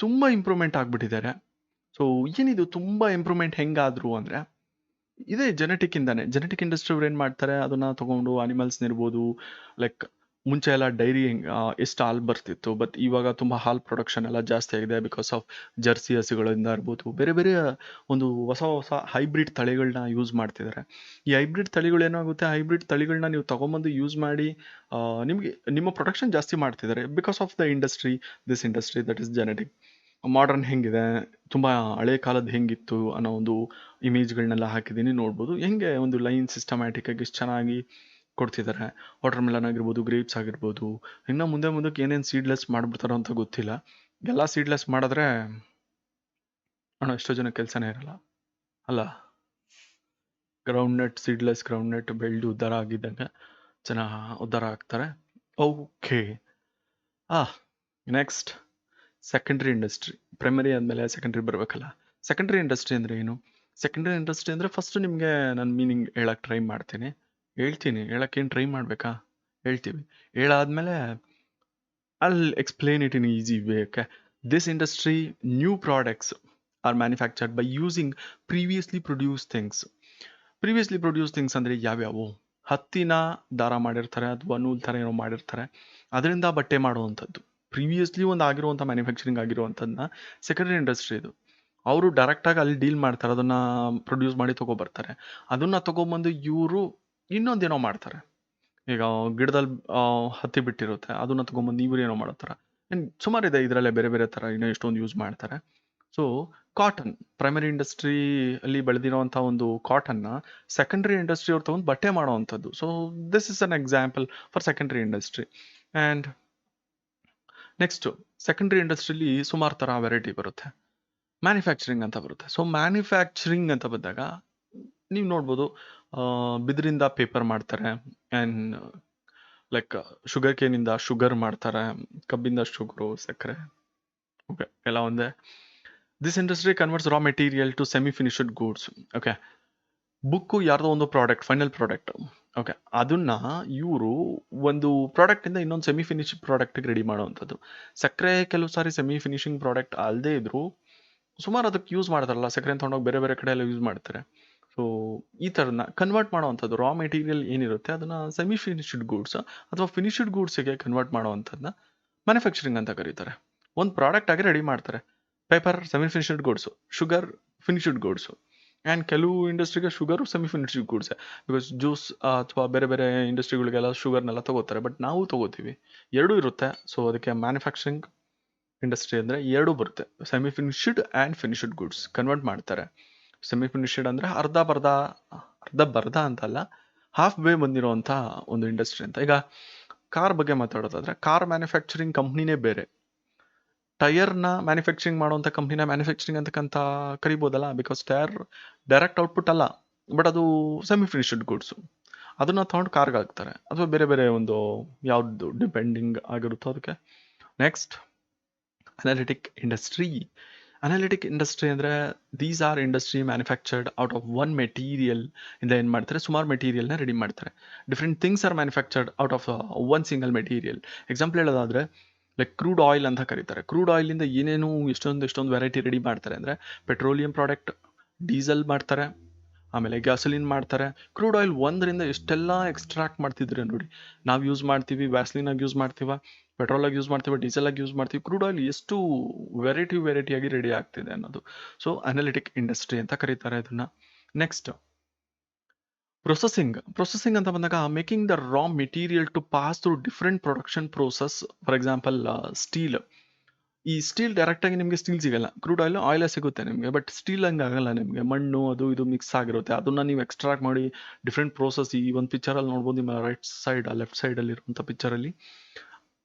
ತುಂಬ ಇಂಪ್ರೂವ್ಮೆಂಟ್ ಆಗಿಬಿಟ್ಟಿದ್ದಾರೆ. ಸೊ ಏನಿದು ತುಂಬ ಇಂಪ್ರೂವ್ಮೆಂಟ್ ಹೆಂಗಾದ್ರು ಅಂದರೆ ಇದೇ ಜೆನೆಟಿಕ್ ಇಂದಾನೆ. ಜೆನೆಟಿಕ್ ಇಂಡಸ್ಟ್ರಿ ಅವ್ರು ಏನು ಮಾಡ್ತಾರೆ, ಅದನ್ನ ತಗೊಂಡು ಅನಿಮಲ್ಸ್ ಇರ್ಬೋದು, ಲೈಕ್ ಮುಂಚೆ ಎಲ್ಲ ಡೈರಿ ಎಷ್ಟು ಹಾಲು ಬರ್ತಿತ್ತು, ಬಟ್ ಇವಾಗ ತುಂಬ ಹಾಲು ಪ್ರೊಡಕ್ಷನ್ ಎಲ್ಲ ಜಾಸ್ತಿ ಆಗಿದೆ ಬಿಕಾಸ್ ಆಫ್ ಜರ್ಸಿ ಹಸುಗಳಿಂದ ಇರ್ಬೋದು, ಬೇರೆ ಬೇರೆ ಒಂದು ಹೊಸ ಹೊಸ ಹೈಬ್ರಿಡ್ ತಳಿಗಳನ್ನ ಯೂಸ್ ಮಾಡ್ತಿದ್ದಾರೆ. ಈ ಹೈಬ್ರಿಡ್ ತಳಿಗಳು ಏನಾಗುತ್ತೆ, ಹೈಬ್ರಿಡ್ ತಳಿಗಳನ್ನ ನೀವು ತಗೊಂಬಂದು ಯೂಸ್ ಮಾಡಿ ನಿಮಗೆ ನಿಮ್ಮ ಪ್ರೊಡಕ್ಷನ್ ಜಾಸ್ತಿ ಮಾಡ್ತಿದ್ದಾರೆ because of the industry, this industry that is genetic. Modern ಹೆಂಗಿದೆ, ತುಂಬ ಹಳೆ ಕಾಲದ ಹೆಂಗಿತ್ತು ಅನ್ನೋ ಒಂದು ಇಮೇಜ್ಗಳನ್ನೆಲ್ಲ ಹಾಕಿದ್ದೀನಿ, ನೋಡ್ಬೋದು ಹೆಂಗೆ ಒಂದು ಲೈನ್ ಸಿಸ್ಟಮ್ಯಾಟಿಕ್ ಆಗಿ ಎಷ್ಟು ಚೆನ್ನಾಗಿ ಕೊಡ್ತಿದ್ದಾರೆ. ವಾಟರ್ ಮೆಲನ್ ಆಗಿರ್ಬೋದು, ಗ್ರೇಪ್ಸ್ ಆಗಿರ್ಬೋದು, ಇನ್ನು ಮುಂದೆ ಮುಂದಕ್ಕೆ ಏನೇನು ಸೀಡ್ಲೆಸ್ ಮಾಡ್ಬಿಡ್ತಾರೋ ಅಂತ ಗೊತ್ತಿಲ್ಲ. ಎಲ್ಲ ಸೀಡ್ಲೆಸ್ ಮಾಡಿದ್ರೆ ಎಷ್ಟೋ ಜನ ಕೆಲಸನೇ ಇರಲ್ಲ ಅಲ್ಲ. Ground nut, seedless ground nut ಬೆಳೆದು ಉದ್ಧಾರ ಆಗಿದ್ದಂಗೆ ಜನ ಉದ್ಧಾರ ಆಗ್ತಾರೆ. Okay, next secondary industry. Primary ಆದಮೇಲೆ ಸೆಕೆಂಡ್ರಿ ಬರಬೇಕಲ್ಲ. ಸೆಕೆಂಡ್ರಿ ಇಂಡಸ್ಟ್ರಿ ಅಂದರೆ ಏನು? ಸೆಕೆಂಡ್ರಿ ಇಂಡಸ್ಟ್ರಿ ಅಂದರೆ ಫಸ್ಟ್ ನಿಮಗೆ ನಾನು ಮೀನಿಂಗ್ ಹೇಳಕ್ಕೆ ಟ್ರೈ ಮಾಡ್ತೀನಿ, ಹೇಳಕ್ಕೇನು ಟ್ರೈ ಮಾಡಬೇಕಾ, ಹೇಳ್ತೀವಿ. ಹೇಳಾದ್ಮೇಲೆ I'll explain it in easy way. Okay, this industry, new products are manufactured by using previously produced things. Previously produced things ಅಂದರೆ ಯಾವ್ಯಾವು? ಹತ್ತಿನ ದಾರ ಮಾಡಿರ್ತಾರೆ ಅಥವಾ ನೂಲ್ ಥರ ಏನೋ ಮಾಡಿರ್ತಾರೆ, ಅದರಿಂದ ಬಟ್ಟೆ ಮಾಡುವಂಥದ್ದು. ಪ್ರೀವಿಯಸ್ಲಿ ಒಂದು ಆಗಿರುವಂಥ ಮ್ಯಾನುಫ್ಯಾಕ್ಚರಿಂಗ್ ಆಗಿರುವಂಥದ್ದನ್ನ ಸೆಕೆಂಡರಿ ಇಂಡಸ್ಟ್ರಿ ಇದು. ಅವರು ಡೈರೆಕ್ಟಾಗಿ ಅಲ್ಲಿ ಡೀಲ್ ಮಾಡ್ತಾರೆ, ಅದನ್ನು ಪ್ರೊಡ್ಯೂಸ್ ಮಾಡಿ ತೊಗೊಬರ್ತಾರೆ. ಅದನ್ನು ತೊಗೊಂಬಂದು ಇವರು ಇನ್ನೊಂದೇನೋ ಮಾಡ್ತಾರೆ. ಈಗ ಗಿಡದಲ್ಲಿ ಹತ್ತಿ ಬಿಟ್ಟಿರುತ್ತೆ, ಅದನ್ನ ತೊಗೊಂಬಂದು ಇವ್ರು ಏನೋ ಮಾಡೋ ಥರ ಸುಮಾರಿದೆ ಇದರಲ್ಲೇ, ಬೇರೆ ಬೇರೆ ಥರ ಇನ್ನೂ ಎಷ್ಟೊಂದು ಯೂಸ್ ಮಾಡ್ತಾರೆ. ಸೊ ಕಾಟನ್, ಪ್ರೈಮರಿ ಇಂಡಸ್ಟ್ರಿ ಅಲ್ಲಿ ಬೆಳೆದಿರೋವಂಥ ಒಂದು ಕಾಟನ್ನ ಸೆಕೆಂಡರಿ ಇಂಡಸ್ಟ್ರಿ ಅವ್ರು ತೊಗೊಂಡು ಬಟ್ಟೆ ಮಾಡೋವಂಥದ್ದು. So this is an example for secondary industry. And next secondary ಇಂಡಸ್ಟ್ರಿಲಿ ಸುಮಾರು ಥರ ವೆರೈಟಿ ಬರುತ್ತೆ. ಮ್ಯಾನುಫ್ಯಾಕ್ಚರಿಂಗ್ ಅಂತ ಬರುತ್ತೆ. ಸೊ ಮ್ಯಾನುಫ್ಯಾಕ್ಚರಿಂಗ್ ಅಂತ ಬಂದಾಗ ನೀವು ನೋಡ್ಬೋದು, ಬಿದಿರಿಂದ ಪೇಪರ್ ಮಾಡ್ತಾರೆ, ಆ್ಯಂಡ್ ಲೈಕ್ ಶುಗರ್ ಕೇನಿಂದ ಶುಗರ್ ಮಾಡ್ತಾರೆ, ಕಬ್ಬಿಂದ ಶುಗರು, ಸಕ್ಕರೆ, ಓಕೆ ಎಲ್ಲ ಒಂದೇ. This industry converts raw material to semi finished goods. Okay, book ಯಾರ್ದೋ ಒಂದು ಪ್ರಾಡಕ್ಟ್, ಫೈನಲ್ ಪ್ರಾಡಕ್ಟ್, ಓಕೆ, ಅದನ್ನ ಇವರು ಒಂದು ಪ್ರಾಡಕ್ಟಿಂದ ಇನ್ನೊಂದು ಸೆಮಿ ಫಿನಿಶ್ ಪ್ರಾಡಕ್ಟಿಗೆ ರೆಡಿ ಮಾಡುವಂಥದ್ದು. ಸಕ್ಕರೆ ಕೆಲವು ಸಾರಿ ಸೆಮಿ ಫಿನಿಶಿಂಗ್ ಪ್ರಾಡಕ್ಟ್ ಅಲ್ಲದೆ ಇದ್ರು ಸುಮಾರು ಅದಕ್ಕೆ ಯೂಸ್ ಮಾಡ್ತಾರಲ್ಲ, ಸಕ್ಕರೆ ತೊಗೊಂಡೋಗಿ ಬೇರೆ ಬೇರೆ ಕಡೆ ಎಲ್ಲ ಯೂಸ್ ಮಾಡ್ತಾರೆ. ಸೊ ಈ ಥರನ ಕನ್ವರ್ಟ್ ಮಾಡೋವಂಥದ್ದು, ರಾ ಮೆಟೀರಿಯಲ್ ಏನಿರುತ್ತೆ ಅದನ್ನು ಸೆಮಿ ಫಿನಿಶ್ಡ್ ಗೂಡ್ಸ್ ಅಥವಾ ಫಿನಿಶ್ಡ್ ಗೂಡ್ಸಿಗೆ ಕನ್ವರ್ಟ್ ಮಾಡೋವಂಥದ್ದನ್ನ ಮ್ಯಾನುಫ್ಯಾಕ್ಚರಿಂಗ್ ಅಂತ ಕರೀತಾರೆ. ಒಂದು ಪ್ರಾಡಕ್ಟ್ ಆಗಿ ರೆಡಿ ಮಾಡ್ತಾರೆ. Paper semi finished goods, sugar finished goods, and ಕೆಲವು ಇಂಡಸ್ಟ್ರಿಗೆ sugar semi finished Godse. Because juice ಅಥವಾ ಬೇರೆ ಬೇರೆ ಇಂಡಸ್ಟ್ರಿಗಳಿಗೆಲ್ಲ ಶುಗರ್ನೆಲ್ಲ ತೊಗೋತಾರೆ, ಬಟ್ ನಾವು ತೊಗೋತೀವಿ, ಎರಡೂ ಇರುತ್ತೆ. ಸೊ ಅದಕ್ಕೆ ಮ್ಯಾನುಫ್ಯಾಕ್ಚರಿಂಗ್ ಇಂಡಸ್ಟ್ರಿ ಅಂದರೆ ಎರಡೂ ಬರುತ್ತೆ, semi finished and finished goods convert ಮಾಡ್ತಾರೆ. ಸೆಮಿ ಫಿನಿಶ್ಡ್ ಅಂದರೆ ಅರ್ಧ ಬರ್ಧ ಅಂತಲ್ಲ, ಹಾಫ್ ವೇ ಬಂದಿರೋವಂಥ ಒಂದು ಇಂಡಸ್ಟ್ರಿ ಅಂತ. ಈಗ ಕಾರ್ ಬಗ್ಗೆ ಮಾತಾಡೋದಾದ್ರೆ, ಕಾರ್ ಮ್ಯಾನುಫ್ಯಾಕ್ಚರಿಂಗ್ ಕಂಪ್ನಿನೇ ಬೇರೆ, ಟೈರ್ನ ಮ್ಯಾನುಫ್ಯಾಕ್ಚರಿಂಗ್ ಮಾಡುವಂಥ ಕಂಪ್ನಿನ ಮ್ಯಾನುಫ್ಯಾಕ್ಚರಿಂಗ್ ಅಂತಕ್ಕಂತ ಕರಿಬೋದಲ್ಲ, ಬಿಕಾಸ್ ಟೈರ್ ಡೈರೆಕ್ಟ್ ಔಟ್ಪುಟ್ ಅಲ್ಲ, ಬಟ್ ಅದು ಸೆಮಿ ಫಿನಿಶ್ಡ್ ಗೂಡ್ಸು. ಅದನ್ನ ತೊಗೊಂಡು ಕಾರ್ಗೆ ಹಾಕ್ತಾರೆ, ಅಥವಾ ಬೇರೆ ಬೇರೆ ಒಂದು ಯಾವ್ದು ಡಿಪೆಂಡಿಂಗ್ ಆಗಿರುತ್ತೋ ಅದಕ್ಕೆ. Next analytic industry. Analytic industry ಅಂದರೆ these are industry manufactured out of one material ಇಂದ ಏನು ಮಾಡ್ತಾರೆ, ಸುಮಾರು ಮೆಟೀರಿಯಲ್ನ ರೆಡಿ ಮಾಡ್ತಾರೆ. Different things are manufactured out of one single material. Example ಹೇಳೋದಾದರೆ ಲೈಕ್ ಕ್ರೂಡ್ ಆಯಿಲ್ ಅಂತ ಕರೀತಾರೆ. ಕ್ರೂಡ್ ಆಯಿಲಿಂದ ಏನೇನು ಎಷ್ಟೊಂದು ವೆರೈಟಿ ರೆಡಿ ಮಾಡ್ತಾರೆ ಅಂದರೆ, ಪೆಟ್ರೋಲಿಯಂ ಪ್ರಾಡಕ್ಟ್, ಡೀಸೆಲ್ ಮಾಡ್ತಾರೆ, ಆಮೇಲೆ ಗ್ಯಾಸೋಲಿನ್ ಮಾಡ್ತಾರೆ. ಕ್ರೂಡ್ ಆಯಿಲ್ ಒಂದರಿಂದ ಎಷ್ಟೆಲ್ಲ ಎಕ್ಸ್ಟ್ರಾಕ್ಟ್ ಮಾಡ್ತಿದ್ರೆ ನೋಡಿ. ನಾವು ಯೂಸ್ ಮಾಡ್ತೀವಿ, ವ್ಯಾಸ್ಲಿನಾಗಿ ಯೂಸ್ ಮಾಡ್ತೀವ, ಪೆಟ್ರೋಲಾಗಿ ಯೂಸ್ ಮಾಡ್ತೀವಿ, ಡೀಸೆಲಾಗಿ ಯೂಸ್ ಮಾಡ್ತೀವಿ. ಕ್ರೂಡ್ ಆಯಿಲ್ ಎಷ್ಟು ವೆರೈಟಿಯಾಗಿ ರೆಡಿ ಆಗ್ತಿದೆ ಅನ್ನೋದು. ಸೊ ಅನಾಲಿಟಿಕ್ ಇಂಡಸ್ಟ್ರಿ ಅಂತ ಕರೀತಾರೆ ಇದನ್ನ. ನೆಕ್ಸ್ಟ್ ಪ್ರೊಸೆಸಿಂಗ್ ಅಂತ ಬಂದಾಗ, making the raw material to pass through different production process. For example steel. ಈ ಸ್ಟೀಲ್ ಡೈರೆಕ್ಟಾಗಿ ನಿಮಗೆ ಸ್ಟೀಲ್ ಸಿಗಲ್ಲ, ಕ್ರೂಡ್ ಆಯಿಲೇ ಸಿಗುತ್ತೆ ನಿಮಗೆ, ಬಟ್ ಸ್ಟೀಲ್ ಹಂಗೆ ಆಗಲ್ಲ ನಿಮಗೆ. ಮಣ್ಣು ಅದು ಇದು ಮಿಕ್ಸ್ ಆಗಿರುತ್ತೆ, ಅದನ್ನ ನೀವು ಎಕ್ಸ್ಟ್ರಾಕ್ಟ್ ಮಾಡಿ ಡಿಫ್ರೆಂಟ್ ಪ್ರೋಸೆಸ್. ಈ ಒಂದು ಪಿಕ್ಚರಲ್ಲಿ ನೋಡ್ಬೋದು, ನಿಮ್ಮ ರೈಟ್ ಸೈಡ್ ಲೆಫ್ಟ್ ಸೈಡಲ್ಲಿ ಇರುವಂಥ ಪಿಕ್ಚರಲ್ಲಿ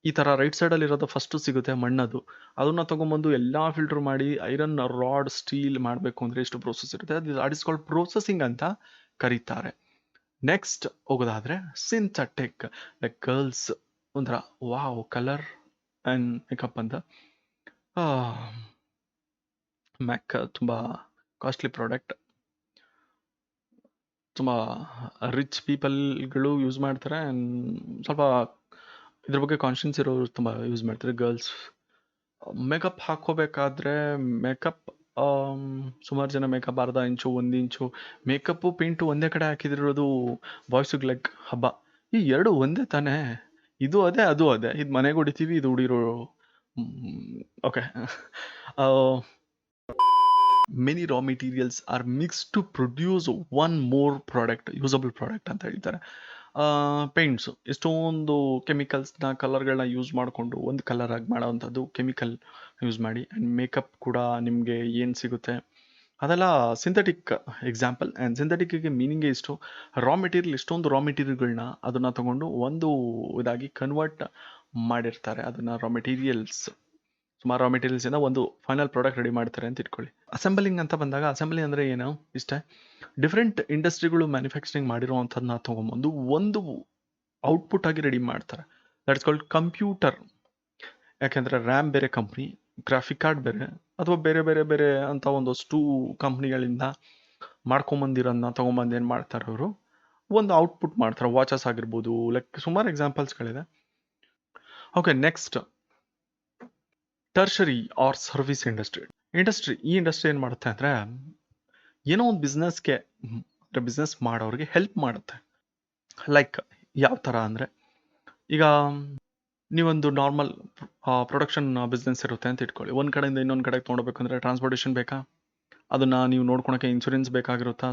ಈ ಥರ ರೈಟ್ ಸೈಡಲ್ಲಿ ಇರೋದು ಫಸ್ಟು ಸಿಗುತ್ತೆ ಮಣ್ಣದು. ಅದನ್ನು ತೊಗೊಂಬಂದು ಎಲ್ಲ ಫಿಲ್ಟರ್ ಮಾಡಿ ಐರನ್ ರಾಡ್ ಸ್ಟೀಲ್ ಮಾಡಬೇಕು ಅಂದರೆ ಎಷ್ಟು ಪ್ರೋಸೆಸ್ ಇರುತ್ತೆ, ಅದು ದಟ್ ಇಸ್ ಕಾಲ್ಡ್ ಪ್ರೋಸೆಸಿಂಗ್ ಅಂತ ಕರೀತಾರೆ. ನೆಕ್ಸ್ಟ್ ಹೋಗೋದಾದರೆ ಸಿಂಥೆಟಿಕ್, ಲೈಕ್ ಗರ್ಲ್ಸ್ ಒಂಥರ ವಾವ್ ಕಲರ್ ಆ್ಯಂಡ್ ಮೇಕಪ್ ಅಂತ. ಮ್ಯಾಕ್ ತುಂಬ ಕಾಸ್ಟ್ಲಿ ಪ್ರಾಡಕ್ಟ್, ತುಂಬ ರಿಚ್ ಪೀಪಲ್ಗಳು ಯೂಸ್ ಮಾಡ್ತಾರೆ. ಸ್ವಲ್ಪ ಇದ್ರ ಬಗ್ಗೆ ಕಾನ್ಷಿಯನ್ಸ್ ಇರೋರು ತುಂಬ ಯೂಸ್ ಮಾಡ್ತಾರೆ. ಗರ್ಲ್ಸ್ ಮೇಕಪ್ ಹಾಕೋಬೇಕಾದ್ರೆ ಮೇಕಪ್ ಸುಮಾರು ಜನ ಮೇಕಪ್ ಅರ್ಧ ಇಂಚು 1 ಇಂಚು ಮೇಕಪ್ಪು ಪೇಂಟು ಒಂದೇ ಕಡೆ ಹಾಕಿದಿರೋದು ಬಾಯ್ಸಿಗೆ ಲೈಕ್ ಹಬ್ಬ. ಈ ಎರಡು ಒಂದೇ ತಾನೇ, ಇದು ಅದೇ ಅದು ಅದೇ, ಇದು ಮನೆಗೆ ಹೊಡಿತೀವಿ, ಇದು ಹುಡಿರೋ okay. Many raw materials are mix to produce one more product, usable product ಅಂತ ಹೇಳ್ತಾರೆ. ಪೇಂಟ್ಸು ಎಷ್ಟೊಂದು ಕೆಮಿಕಲ್ಸ್ನ ಕಲರ್ಗಳನ್ನ ಯೂಸ್ ಮಾಡಿಕೊಂಡು ಒಂದು ಕಲರ್ ಆಗಿ ಮಾಡೋವಂಥದ್ದು ಕೆಮಿಕಲ್ ಯೂಸ್ ಮಾಡಿ. ಆ್ಯಂಡ್ ಮೇಕಪ್ ಕೂಡ ನಿಮಗೆ ಏನು ಸಿಗುತ್ತೆ ಅದೆಲ್ಲ ಸಿಂಥೆಟಿಕ್ ಎಕ್ಸಾಂಪಲ್. ಆ್ಯಂಡ್ ಸಿಂಥೆಟಿಕ್ಗೆ ಮೀನಿಂಗೇ ಇಷ್ಟು, ರಾ ಮೆಟೀರಿಯಲ್ ಎಷ್ಟೊಂದು ರಾ ಮೆಟೀರಿಯಲ್ಗಳನ್ನ ಅದನ್ನು ತಗೊಂಡು ಒಂದು ಇದಾಗಿ ಕನ್ವರ್ಟ್ ಮಾಡಿರ್ತಾರೆ. ಅದನ್ನು ರಾ ಮೆಟೀರಿಯಲ್ಸ್, ಸುಮಾರು ರಾ ಮೆಟೀರಿಯಲ್ಸಿಂದ ಒಂದು ಫೈನಲ್ ಪ್ರಾಡಕ್ಟ್ ರೆಡಿ ಮಾಡ್ತಾರೆ ಅಂತ ಇಟ್ಕೊಳ್ಳಿ. ಅಸೆಂಬಲಿಂಗ್ ಅಂತ ಬಂದಾಗ ಅಸೆಂಬ್ಲಿ ಅಂದರೆ ಏನು ಇಷ್ಟೇ, ಡಿಫ್ರೆಂಟ್ ಇಂಡಸ್ಟ್ರಿಗಳು ಮ್ಯಾನುಫ್ಯಾಕ್ಚರಿಂಗ್ ಮಾಡಿರೋವಂಥದ್ದನ್ನ ತೊಗೊಂಬಂದು ಒಂದು ಔಟ್ಪುಟ್ ಆಗಿ ರೆಡಿ ಮಾಡ್ತಾರೆ. That's called computer. ಯಾಕೆಂದರೆ ರ್ಯಾಮ್ ಬೇರೆ ಕಂಪ್ನಿ, ಗ್ರಾಫಿಕ್ ಕಾರ್ಡ್ ಬೇರೆ, ಅಥವಾ ಬೇರೆ ಬೇರೆ ಬೇರೆ ಅಂತ ಒಂದಷ್ಟು ಕಂಪ್ನಿಗಳಿಂದ ಮಾಡ್ಕೊಂಬಂದಿರೋದನ್ನ ತೊಗೊಂಬಂದು ಏನು ಮಾಡ್ತಾರೆ ಅವರು ಒಂದು ಔಟ್ಪುಟ್ ಮಾಡ್ತಾರೆ. ವಾಚಸ್ ಆಗಿರ್ಬೋದು, ಲೈಕ್ ಸುಮಾರು ಎಕ್ಸಾಂಪಲ್ಸ್ಗಳಿದೆ. Okay, next tertiary or service industry. ಈ ಇಂಡಸ್ಟ್ರಿ ಏನು ಮಾಡುತ್ತೆ ಅಂದರೆ ಏನೋ ಒಂದು ಬಿಸ್ನೆಸ್ಗೆ ಬಿಸ್ನೆಸ್ ಮಾಡೋರಿಗೆ ಹೆಲ್ಪ್ ಮಾಡುತ್ತೆ. ಲೈಕ್ ಯಾವ ಥರ ಅಂದರೆ, ಈಗ ನೀವೊಂದು ನಾರ್ಮಲ್ ಪ್ರೊಡಕ್ಷನ್ ಬಿಸ್ನೆಸ್ ಇರುತ್ತೆ ಅಂತ ಇಟ್ಕೊಳ್ಳಿ. ಒಂದು ಕಡೆಯಿಂದ ಇನ್ನೊಂದು ಕಡೆಗೆ ತೊಗೊಳ್ಬೇಕಂದ್ರೆ ಟ್ರಾನ್ಸ್ಪೋರ್ಟೇಷನ್ ಬೇಕಾ, ಅದನ್ನು ನೀವು ನೋಡ್ಕೊಳಕ್ಕೆ ಇನ್ಶೂರೆನ್ಸ್ ಬೇಕಾಗಿರುತ್ತಾ,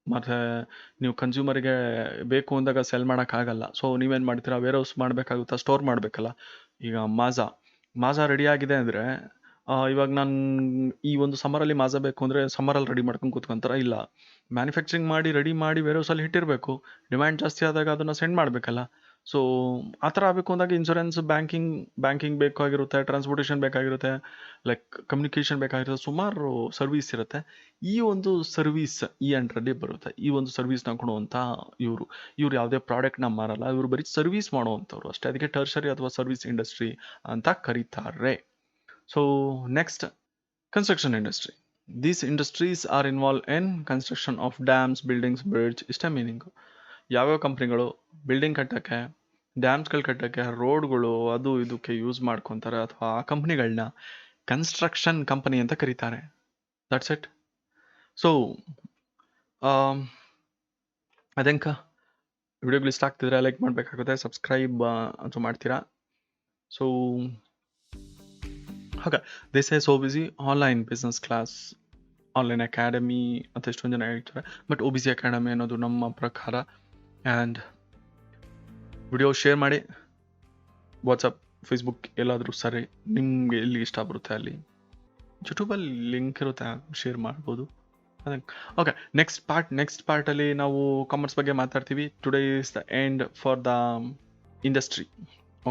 ಮತ್ತು ನೀವು ಕನ್ಸ್ಯೂಮರಿಗೆ ಬೇಕು ಅಂದಾಗ ಸೆಲ್ ಮಾಡೋಕ್ಕಾಗಲ್ಲ. ಸೊ ನೀವೇನು ಮಾಡ್ತೀರಾ, ವೇರ್ ಹೌಸ್ ಮಾಡಬೇಕಾಗುತ್ತಾ, ಸ್ಟೋರ್ ಮಾಡಬೇಕಲ್ಲ. ಈಗ ಮಾಜಾ ರೆಡಿ ಆಗಿದೆ ಅಂದರೆ ಇವಾಗ ನಾನು ಈ ಒಂದು ಸಮ್ಮರಲ್ಲಿ ಮಾಜಾ ಬೇಕು ಅಂದರೆ ಸಮ್ಮರಲ್ಲಿ ರೆಡಿ ಮಾಡ್ಕೊಂಡು ಕೂತ್ಕೊಂತಾರ, ಇಲ್ಲ ಮ್ಯಾನುಫ್ಯಾಕ್ಚರಿಂಗ್ ಮಾಡಿ ರೆಡಿ ಮಾಡಿ ವೇರ್ ಹೌಸಲ್ಲಿ ಇಟ್ಟಿರಬೇಕು. ಡಿಮ್ಯಾಂಡ್ ಜಾಸ್ತಿ ಆದಾಗ ಅದನ್ನು ಸೆಂಡ್ ಮಾಡಬೇಕಲ್ಲ. ಸೊ ಆ ಥರ ಆಗಬೇಕು ಅಂದಾಗ ಇನ್ಶೂರೆನ್ಸ್, ಬ್ಯಾಂಕಿಂಗ್ ಬೇಕಾಗಿರುತ್ತೆ, ಟ್ರಾನ್ಸ್ಪೋರ್ಟೇಷನ್ ಬೇಕಾಗಿರುತ್ತೆ, ಲೈಕ್ ಕಮ್ಯುನಿಕೇಷನ್ ಬೇಕಾಗಿರುತ್ತೆ, ಸುಮಾರು ಸರ್ವಿಸ್ ಇರುತ್ತೆ. ಈ ಒಂದು ಸರ್ವಿಸ್ ಈ ಅಂಡರಲ್ಲಿ ಬರುತ್ತೆ. ಈ ಒಂದು ಸರ್ವಿಸ್ನ ಕೊಡುವಂಥ ಇವರು ಯಾವುದೇ ಪ್ರಾಡಕ್ಟ್ನ ಮಾರಲ್ಲ, ಇವರು ಬರೀ ಸರ್ವಿಸ್ ಮಾಡುವಂಥವ್ರು ಅಷ್ಟೇ. ಅದಕ್ಕೆ ಟರ್ಷರಿ ಅಥವಾ ಸರ್ವಿಸ್ ಇಂಡಸ್ಟ್ರಿ ಅಂತ ಕರೀತಾರೆ. So next, construction industry. These industries R involve in construction of dams, buildings, bridge. ಇಷ್ಟೇ ಮೀನಿಂಗು. ಯಾವ್ಯಾವ ಕಂಪ್ನಿಗಳು ಬಿಲ್ಡಿಂಗ್ ಕಟ್ಟೋಕ್ಕೆ, ಡ್ಯಾಮ್ಸ್ಗಳು ಕಟ್ಟೋಕ್ಕೆ, ರೋಡ್ಗಳು ಅದು ಇದಕ್ಕೆ ಯೂಸ್ ಮಾಡ್ಕೊತಾರೆ, ಅಥವಾ ಆ ಕಂಪ್ನಿಗಳನ್ನ ಕನ್ಸ್ಟ್ರಕ್ಷನ್ ಕಂಪನಿ ಅಂತ ಕರೀತಾರೆ. That's it. ಸೊ ಅದೇಂಕ ವಿಡಿಯೋಗಳು ಇಷ್ಟ ಆಗ್ತಿದ್ರೆ ಲೈಕ್ ಮಾಡಬೇಕಾಗುತ್ತೆ, ಸಬ್ಸ್ಕ್ರೈಬ್ ಅಂತೂ ಮಾಡ್ತೀರಾ. ಸೊ ಹಾಗೆ this is so busy online business class, online academy ಅಂತ ಎಷ್ಟೊಂದು ಜನ ಹೇಳ್ತಾರೆ. ಬಟ್ OBC ಅಕಾಡೆಮಿ ಅನ್ನೋದು ನಮ್ಮ ಪ್ರಕಾರ. ಆ್ಯಂಡ್ ವಿಡಿಯೋ ಶೇರ್ ಮಾಡಿ, ವಾಟ್ಸಪ್, ಫೇಸ್ಬುಕ್ ಎಲ್ಲಾದರೂ ಸರಿ, ನಿಮಗೆ ಎಲ್ಲಿ ಇಷ್ಟ ಬರುತ್ತೆ ಅಲ್ಲಿ. ಯೂಟ್ಯೂಬಲ್ಲಿ ಲಿಂಕ್ ಇರುತ್ತೆ, ಶೇರ್ ಮಾಡ್ಬೋದು. ಓಕೆ, ನೆಕ್ಸ್ಟ್ ಪಾರ್ಟಲ್ಲಿ ನಾವು ಕಾಮರ್ಸ್ ಬಗ್ಗೆ ಮಾತಾಡ್ತೀವಿ. Today is the end for the industry.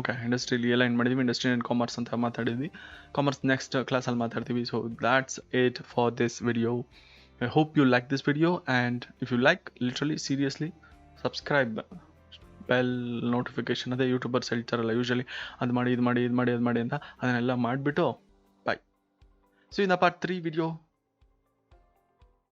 Okay, ಇಂಡಸ್ಟ್ರಿಯಲ್ಲಿ ಎಲ್ಲ ಎಂಡ್ ಮಾಡಿದ್ವಿ. ಇಂಡಸ್ಟ್ರಿ ಆ್ಯಂಡ್ ಕಾಮರ್ಸ್ ಅಂತ ಮಾತಾಡಿದ್ವಿ. ಕಾಮರ್ಸ್ ನೆಕ್ಸ್ಟ್ ಕ್ಲಾಸಲ್ಲಿ ಮಾತಾಡ್ತೀವಿ. So that's it for this video. I hope you like this video, and if you like, literally seriously subscribe, bell notification, ಅದೇ YouTubers ಹೇಳ್ತಾರಲ್ಲ usually ಅದು ಮಾಡಿ ಇದು ಮಾಡಿ ಅಂತ, ಅದನ್ನೆಲ್ಲ ಮಾಡಿಬಿಟ್ಟು bye. So in the part 3 video